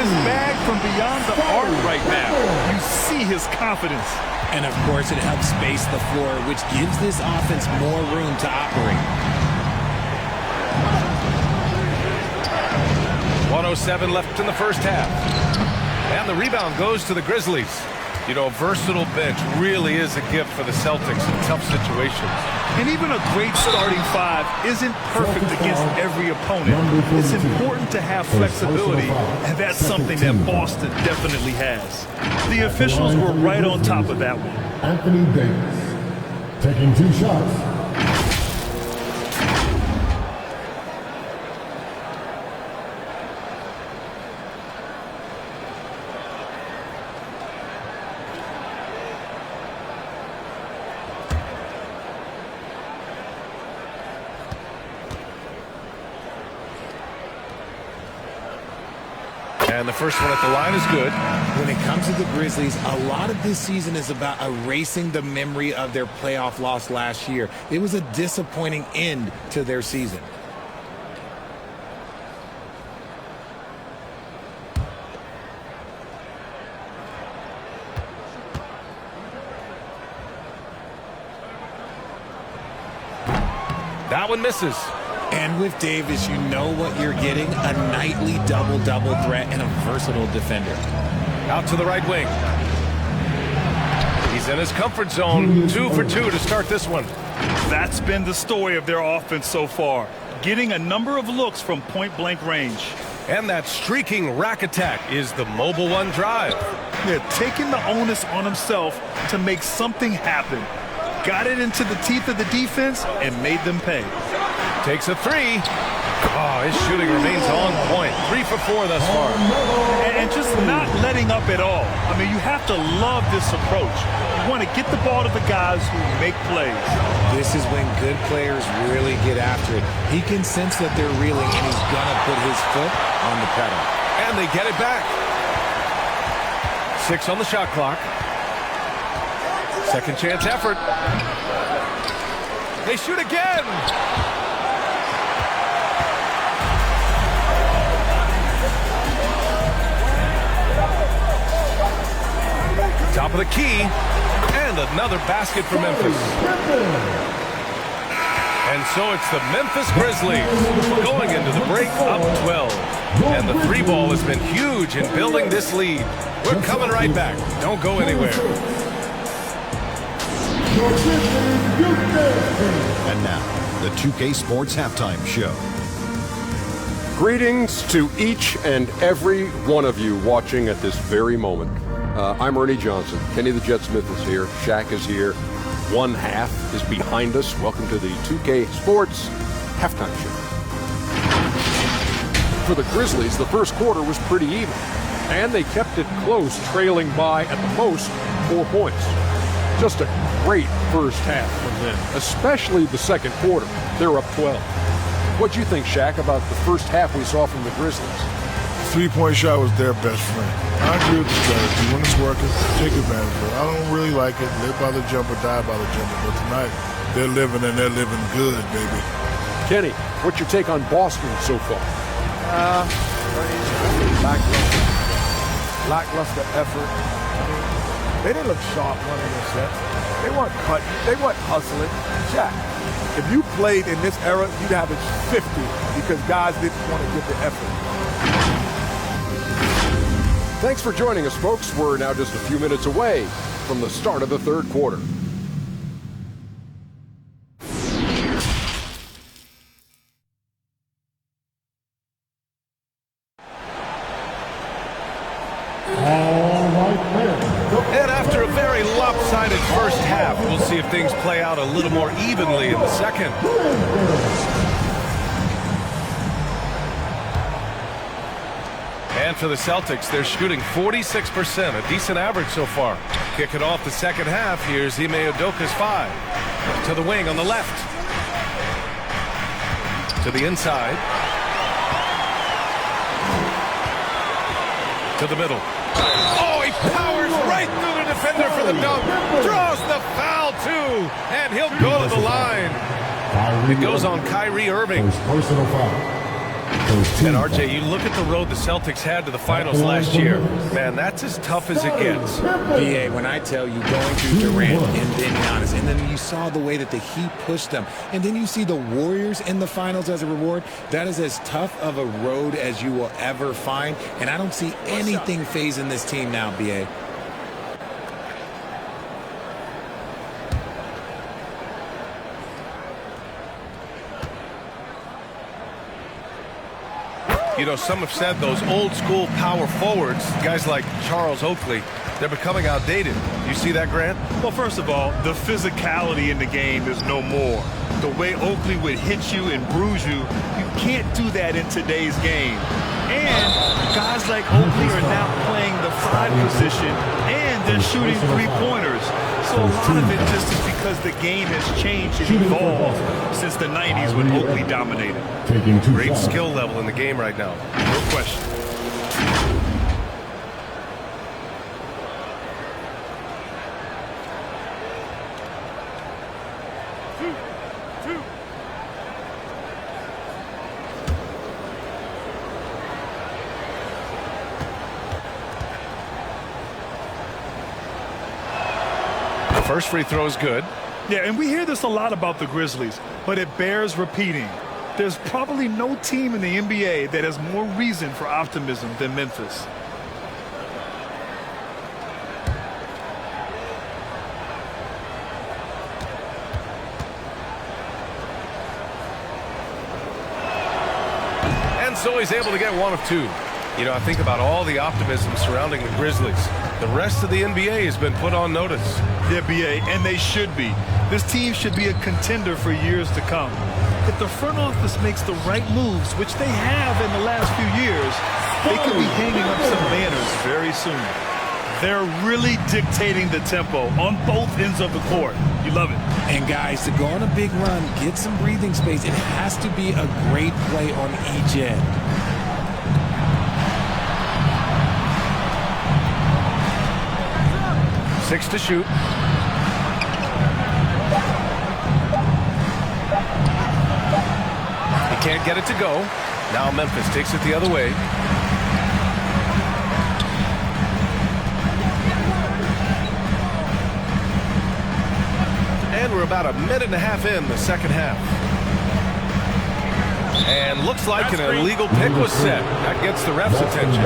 his bag from beyond the arc right now. You see his confidence. And, of course, it helps space the floor, which gives this offense more room to operate. 1:07 left in the first half. And the rebound goes to the Grizzlies. You know, a versatile bench really is a gift for the Celtics in tough situations. And even a great starting five isn't perfect against every opponent. It's important to have flexibility, and that's something that Boston definitely has. The officials were right on top of that one. Anthony Davis taking 2 shots. And the first one at the line is good. When it comes to the Grizzlies, a lot of this season is about erasing the memory of their playoff loss last year. It was a disappointing end to their season. That one misses. And with Davis, you know what you're getting, a nightly double-double threat and a versatile defender. Out to the right wing. He's in his comfort zone. 2 for 2 to start this one. That's been the story of their offense so far, getting a number of looks from point-blank range. And that streaking rack attack is the Mobile One drive. They're taking the onus on himself to make something happen. Got it into the teeth of the defense and made them pay. Takes a 3. Oh, his shooting remains on point. 3 for 4 thus far. And just not letting up at all. I mean, you have to love this approach. You want to get the ball to the guys who make plays. This is when good players really get after it. He can sense that they're reeling, and he's going to put his foot on the pedal. And they get it back. 6 on the shot clock. Second chance effort. They shoot again. Top of the key, and another basket for Memphis. And so it's the Memphis Grizzlies going into the break up 12. And the 3 ball has been huge in building this lead. We're coming right back. Don't go anywhere. And now, the 2K Sports Halftime Show. Greetings to each and every one of you watching at this very moment. I'm Ernie Johnson. Kenny the Jet Smith is here. Shaq is here. One half is behind us. Welcome to the 2K Sports Halftime Show. For the Grizzlies, the first quarter was pretty even, and they kept it close, trailing by, at the most, 4 points. Just a great first half from them, especially the second quarter. They're up 12. What'd you think, Shaq, about the first half we saw from the Grizzlies? Three-point shot was their best friend. I agree with the strategy. When it's working, take advantage of it. I don't really like it. Live by the jumper, die by the jumper. But tonight, they're living, and they're living good, baby. Kenny, what's your take on Boston so far? Lackluster effort. They didn't look sharp running their sets. They weren't cutting. They weren't hustling. Shaq, if you played in this era, you'd average 50 because guys didn't want to give the effort. Thanks for joining us, folks. We're now just a few minutes away from the start of the third quarter. And after a very lopsided first half, we'll see if things play out a little more evenly in the second. And for the Celtics, they're shooting 46%, a decent average so far. Kick it off the second half. Here's Ime Udoka's 5. To the wing on the left. To the inside. To the middle. Oh, he powers right through the defender for the dunk. Draws the foul, too. And he'll go to the line. It goes on Kyrie Irving. Personal foul. And RJ, you look at the road the Celtics had to the finals last year. Man, that's as tough as it gets. BA, when I tell you going through Durant and then Giannis, and then you saw the way that the Heat pushed them, and then you see the Warriors in the finals as a reward, that is as tough of a road as you will ever find, and I don't see anything phasing this team now, BA. You know, some have said those old school power forwards, guys like Charles Oakley, they're becoming outdated. You see that, Grant? Well, first of all, the physicality in the game is no more. The way Oakley would hit you and bruise you, you can't do that in today's game. And guys like Oakley are now playing the 5 position, and they're shooting 3-pointers. So a lot of it just is because the game has changed and evolved since the 90s when Oakley dominated. Great skill level in the game right now. No question. First free throw is good. Yeah, and we hear this a lot about the Grizzlies, but it bears repeating. There's probably no team in the NBA that has more reason for optimism than Memphis. And so he's able to get 1 of 2. You know, I think about all the optimism surrounding the Grizzlies. The rest of the NBA has been put on notice. Yeah, BA, and they should be. This team should be a contender for years to come. If the front office makes the right moves, which they have in the last few years, they could be hanging up some banners very soon. They're really dictating the tempo on both ends of the court. You love it. And guys, to go on a big run, get some breathing space, it has to be a great play on each end. Six to shoot. He can't get it to go. Now Memphis takes it the other way. And we're about 1.5 minutes in the second half. And looks like an illegal pick was set. That gets the ref's attention.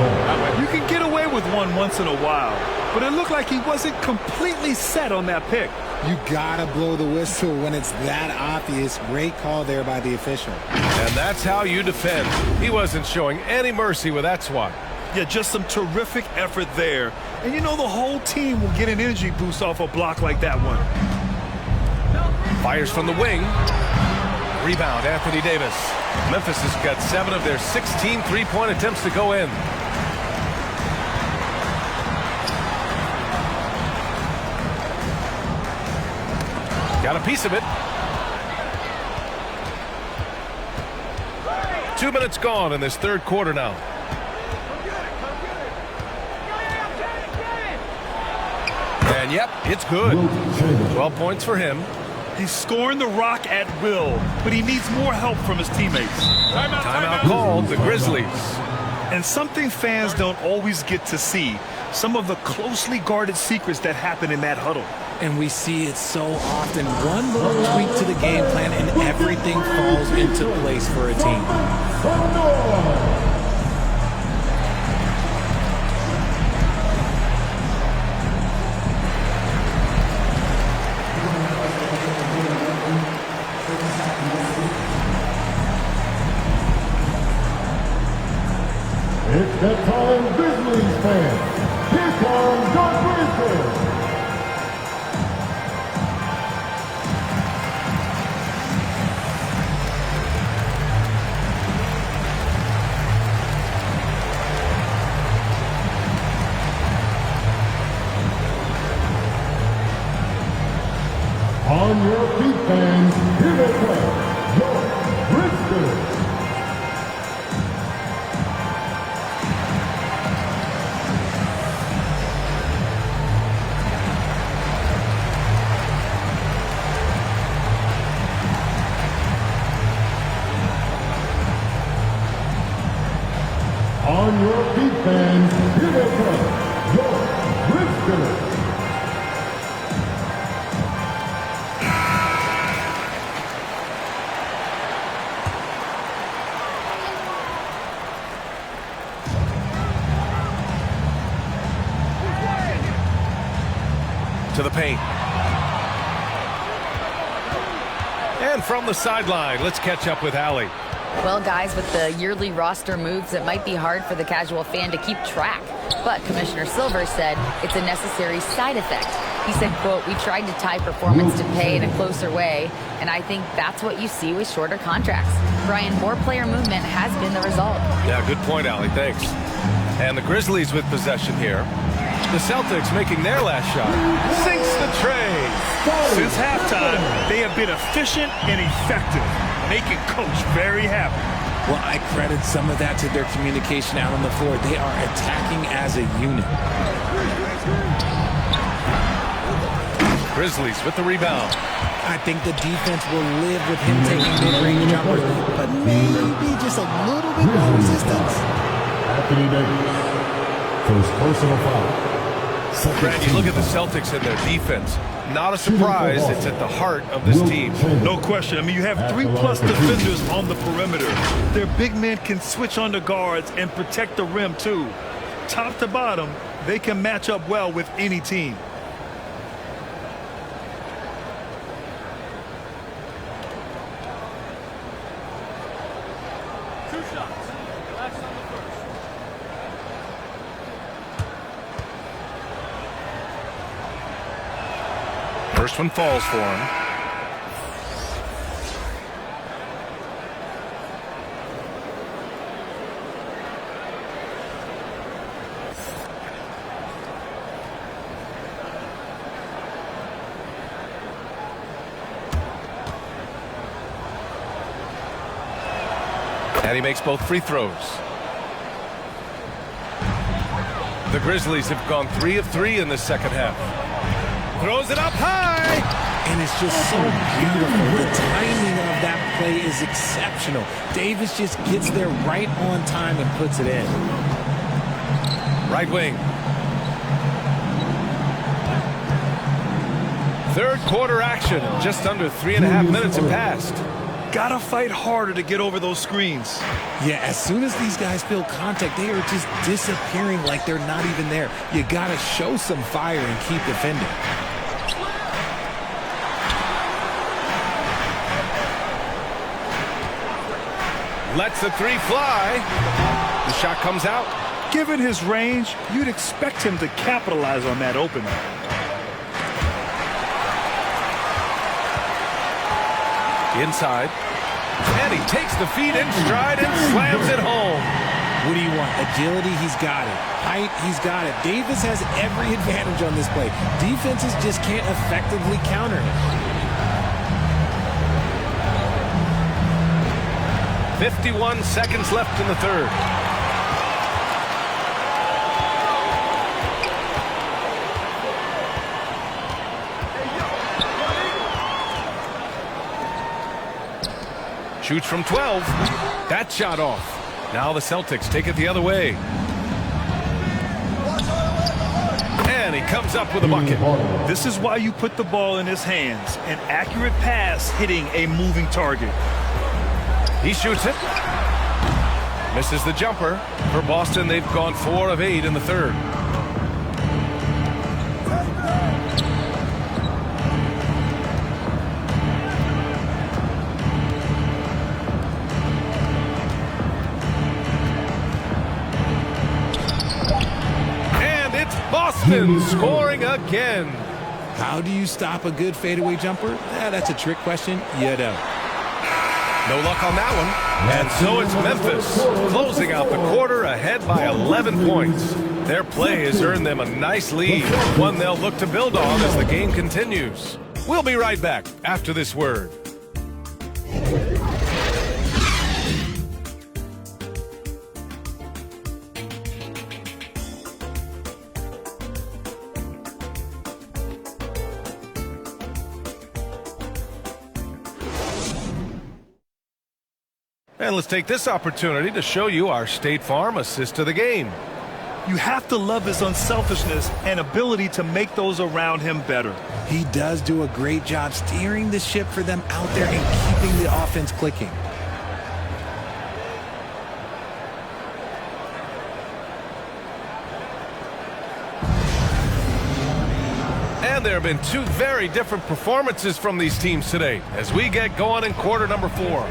You can get away with one once in a while, but it looked like he wasn't completely set on that pick. You gotta blow the whistle when it's that obvious. Great call there by the official. And that's how you defend. He wasn't showing any mercy with that swat. Yeah, just some terrific effort there. And you know the whole team will get an energy boost off a block like that one. Fires from the wing. Rebound, Anthony Davis. Memphis has got 7 of their 16 three-point attempts to go in. Got a piece of it. 2 minutes gone in this third quarter now. And yep, it's good. 12 points for him. He's scoring the rock at will, but he needs more help from his teammates. Timeout called, the Grizzlies. And something fans don't always get to see, some of the closely guarded secrets that happen in that huddle. And we see it so often. One little tweak to the game plan and everything falls into place for a team. It's that time, Grizzlies fans. Here comes the Grizzlies. On your feet, fans, here they come, your Grizzlies. On your feet, fans, here they come, your Grizzlies. To the paint. And from the sideline, let's catch up with Allie. Well, guys, with the yearly roster moves, it might be hard for the casual fan to keep track. But Commissioner Silver said it's a necessary side effect. He said, quote, "We tried to tie performance to pay in a closer way, and I think that's what you see with shorter contracts." Brian, more player movement has been the result. Yeah, good point, Allie. Thanks. And the Grizzlies with possession here. The Celtics making their last shot. Sinks the tray. Since halftime, they have been efficient and effective, making Coach very happy. Well, I credit some of that to their communication out on the floor. They are attacking as a unit. Grizzlies with the rebound. I think the defense will live with him taking mid-range jumpers, but maybe just a little bit more resistance. Anthony Davis, first personal foul. Brad, you look at the Celtics and their defense. Not a surprise, it's at the heart of this team. No question. I mean, you have 3+ defenders on the perimeter. Their big men can switch on the guards and protect the rim, too. Top to bottom, they can match up well with any team. First one falls for him. And he makes both free throws. The Grizzlies have gone 3 of 3 in the second half. Throws it up high. And it's just so beautiful. The timing of that play is exceptional. Davis just gets there right on time and puts it in. Right wing. Third quarter action. Just under 3.5 minutes have passed. Gotta fight harder to get over those screens. Yeah, as soon as these guys feel contact, they are just disappearing like they're not even there. You gotta show some fire and keep defending. Lets the three fly. The shot comes out. Given his range, you'd expect him to capitalize on that opening. Inside. And he takes the feet in stride and slams it home. What do you want? Agility, he's got it. Height, he's got it. Davis has every advantage on this play. Defenses just can't effectively counter him. 51 seconds left in the third. Shoots from 12. That shot off. Now the Celtics take it the other way. And he comes up with a bucket. This is why you put the ball in his hands. An accurate pass hitting a moving target. He shoots it. Misses the jumper. For Boston, they've gone 4 of 8 in the third. And it's Boston scoring again. How do you stop a good fadeaway jumper? That's a trick question. You don't. No luck on that one. And so it's Memphis closing out the quarter ahead by 11 points. Their play has earned them a nice lead, one they'll look to build on as the game continues. We'll be right back after this word. And let's take this opportunity to show you our State Farm assist to the game. You have to love his unselfishness and ability to make those around him better. He does do a great job steering the ship for them out there and keeping the offense clicking. And there have been two very different performances from these teams today as we get going in quarter number 4.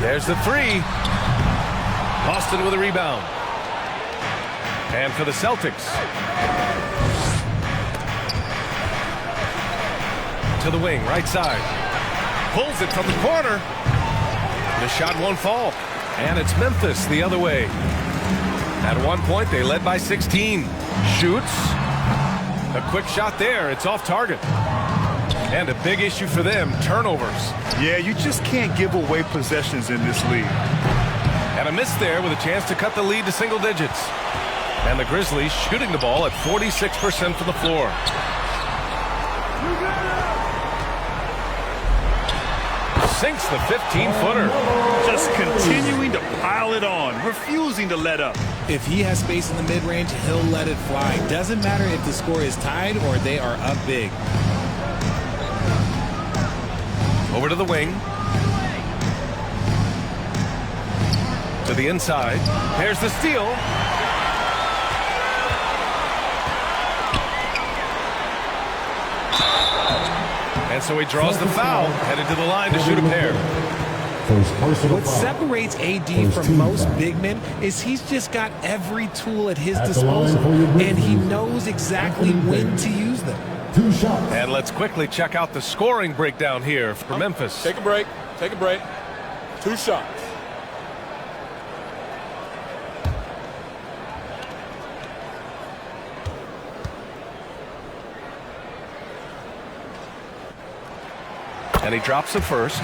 There's the 3. Boston with a rebound. And for the Celtics. To the wing, right side. Pulls it from the corner. The shot won't fall. And it's Memphis the other way. At one point, they led by 16. Shoots. A quick shot there. It's off target. And a big issue for them, turnovers. Yeah, you just can't give away possessions in this league. And a miss there with a chance to cut the lead to single digits. And the Grizzlies shooting the ball at 46% from the floor. Sinks the 15-footer. Just continuing to pile it on, refusing to let up. If he has space in the mid-range, he'll let it fly. Doesn't matter if the score is tied or they are up big. Over to the wing. To the inside. There's the steal. And so he draws the foul, headed to the line to shoot a pair. What separates AD from most big men is he's just got every tool at his disposal, and he knows exactly when to use them. 2 shots. And let's quickly check out the scoring breakdown here for Memphis. Take a break. Take a break. 2 shots. And he drops it first.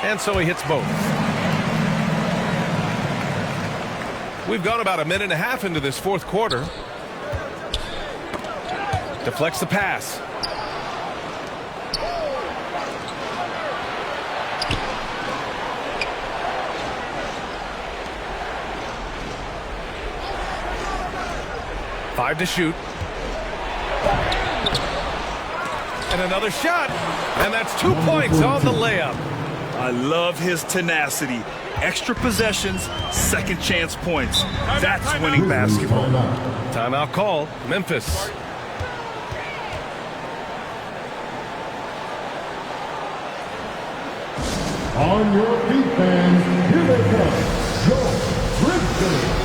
And so he hits both. We've gone about a minute and a half into this fourth quarter. Deflects the pass. Five to shoot. And another shot. And that's 2 points on the layup. I love his tenacity. Extra possessions, second chance points. That's winning basketball. Timeout called. Memphis. On your feet, fans, here they come. Joe Bridges.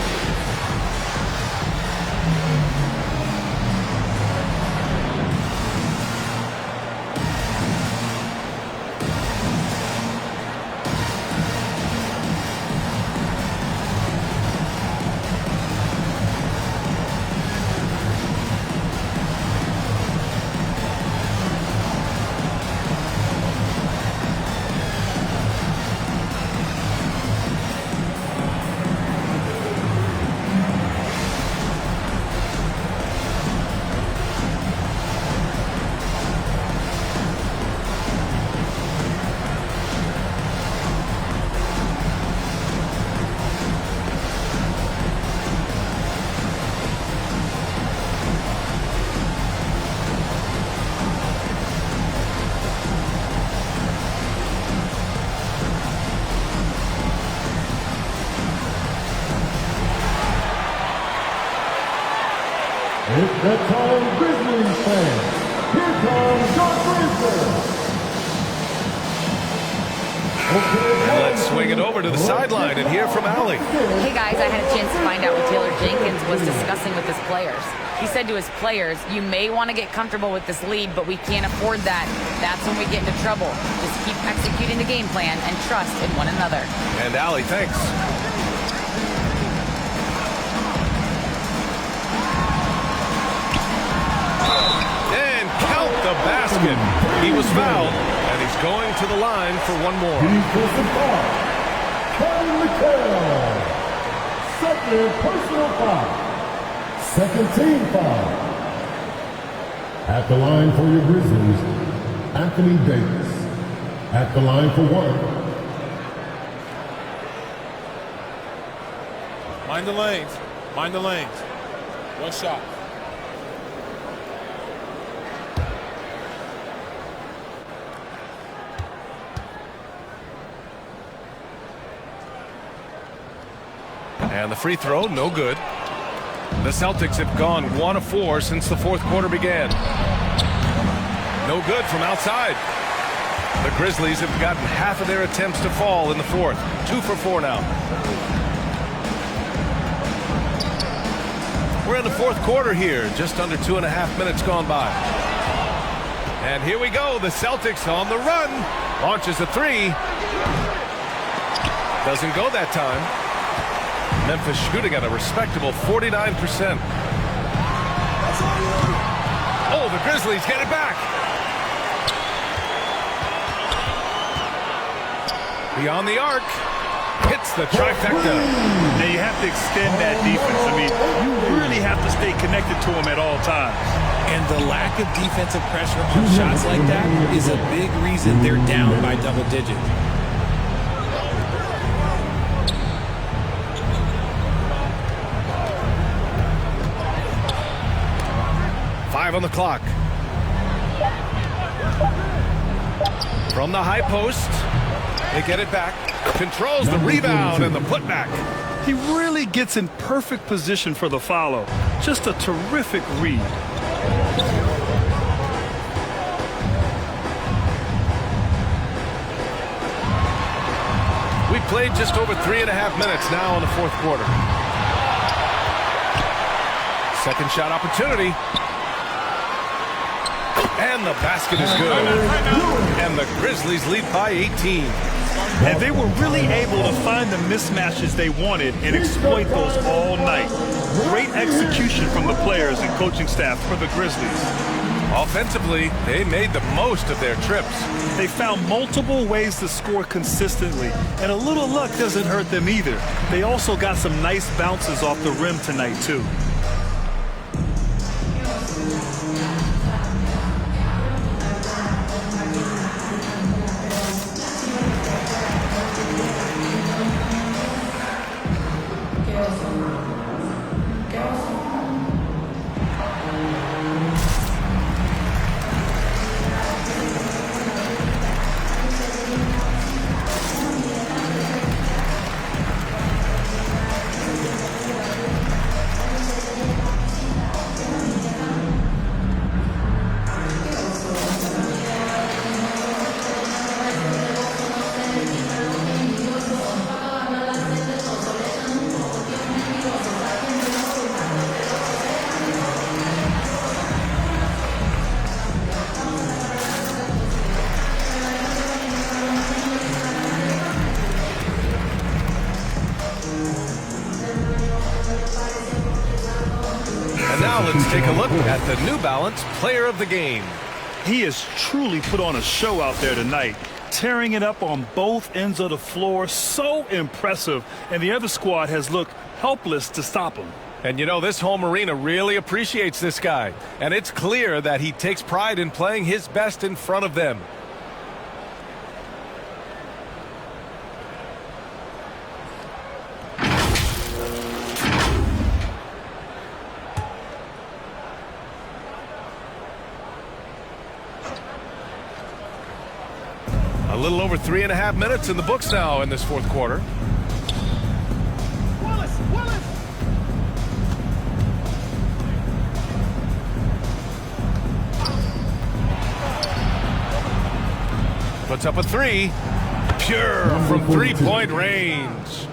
It's that time, Grizzlies fans. Here comes Doc Bridges. And let's swing it over to the sideline and hear from Allie. Hey guys, I had a chance to find out what Taylor Jenkins was discussing with his players. He said to his players, you may want to get comfortable with this lead, but we can't afford that. That's when we get into trouble. Just keep executing the game plan and trust in one another. And Allie, thanks. And count the basket. He was fouled, and he's going to the line for one more. Defensive foul. Kevin McHale. Second personal foul. Second team foul. At the line for your Grizzlies, Anthony Davis. At the line for one. Mind the lanes. Mind the lanes. One shot. And the free throw, no good. The Celtics have gone 1 of 4 since the fourth quarter began. No good from outside. The Grizzlies have gotten half of their attempts to fall in the fourth. 2 for 4 now. We're in the fourth quarter here, just under 2.5 minutes gone by. And here we go, the Celtics on the run. Launches a three. Doesn't go that time. Memphis shooting at a respectable 49%. Oh, the Grizzlies get it back. Beyond the arc. Hits the trifecta. Now you have to extend that defense. I mean, you really have to stay connected to them at all times. And the lack of defensive pressure on shots like that is a big reason they're down by double digits. On the clock. From the high post, they get it back. Controls the rebound and the putback. He really gets in perfect position for the follow. Just a terrific read. We played just over 3.5 minutes now in the fourth quarter. Second shot opportunity. And the basket is good. And the Grizzlies lead by 18. And they were really able to find the mismatches they wanted and exploit those all night. Great execution from the players and coaching staff for the Grizzlies. Offensively, they made the most of their trips. They found multiple ways to score consistently, and a little luck doesn't hurt them either. They also got some nice bounces off the rim tonight, too. Let's take a look at the New Balance Player of the Game. He has truly put on a show out there tonight, tearing it up on both ends of the floor. So impressive, and the other squad has looked helpless to stop him. And you know, this home arena really appreciates this guy, and it's clear that he takes pride in playing his best in front of them. A little over 3.5 minutes in the books now in this fourth quarter. Puts up a three. pure from three-point range.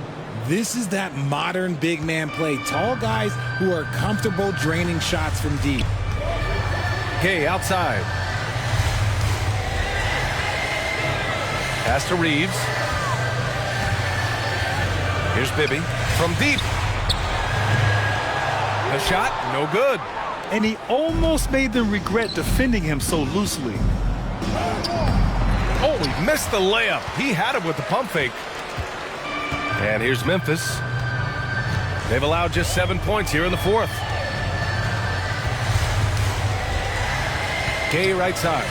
This is that modern big man play. Tall guys who are comfortable draining shots from deep. Gay outside. Pass to Reeves. Here's Bibby from deep. The shot, no good. And he almost made them regret defending him so loosely. Oh, he missed the layup. He had it with the pump fake. And here's Memphis. They've allowed just 7 points here in the fourth. Gay right side.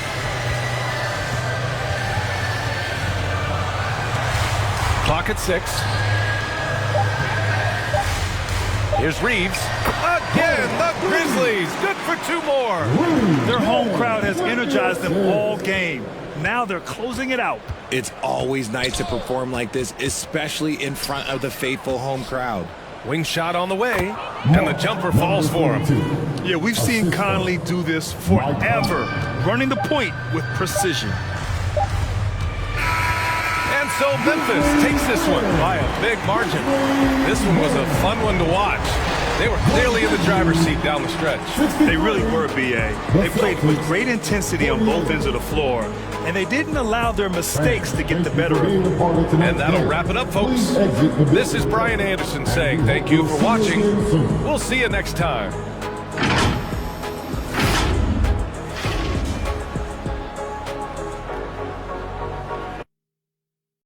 Clock at 6. Here's Reeves. Again, the Grizzlies. Good for 2 more. Their home crowd has energized them all game. Now they're closing it out. It's always nice to perform like this, especially in front of the faithful home crowd. Wing shot on the way, and the jumper falls for him. Yeah, we've seen Conley do this forever, running the point with precision. And so Memphis takes this one by a big margin. This one was a fun one to watch. They were clearly in the driver's seat down the stretch. They really were, B.A. They played with great intensity on both ends of the floor, and they didn't allow their mistakes to get the better of them. And that'll wrap it up, folks. This is Brian Anderson saying thank you for watching. We'll see you next time.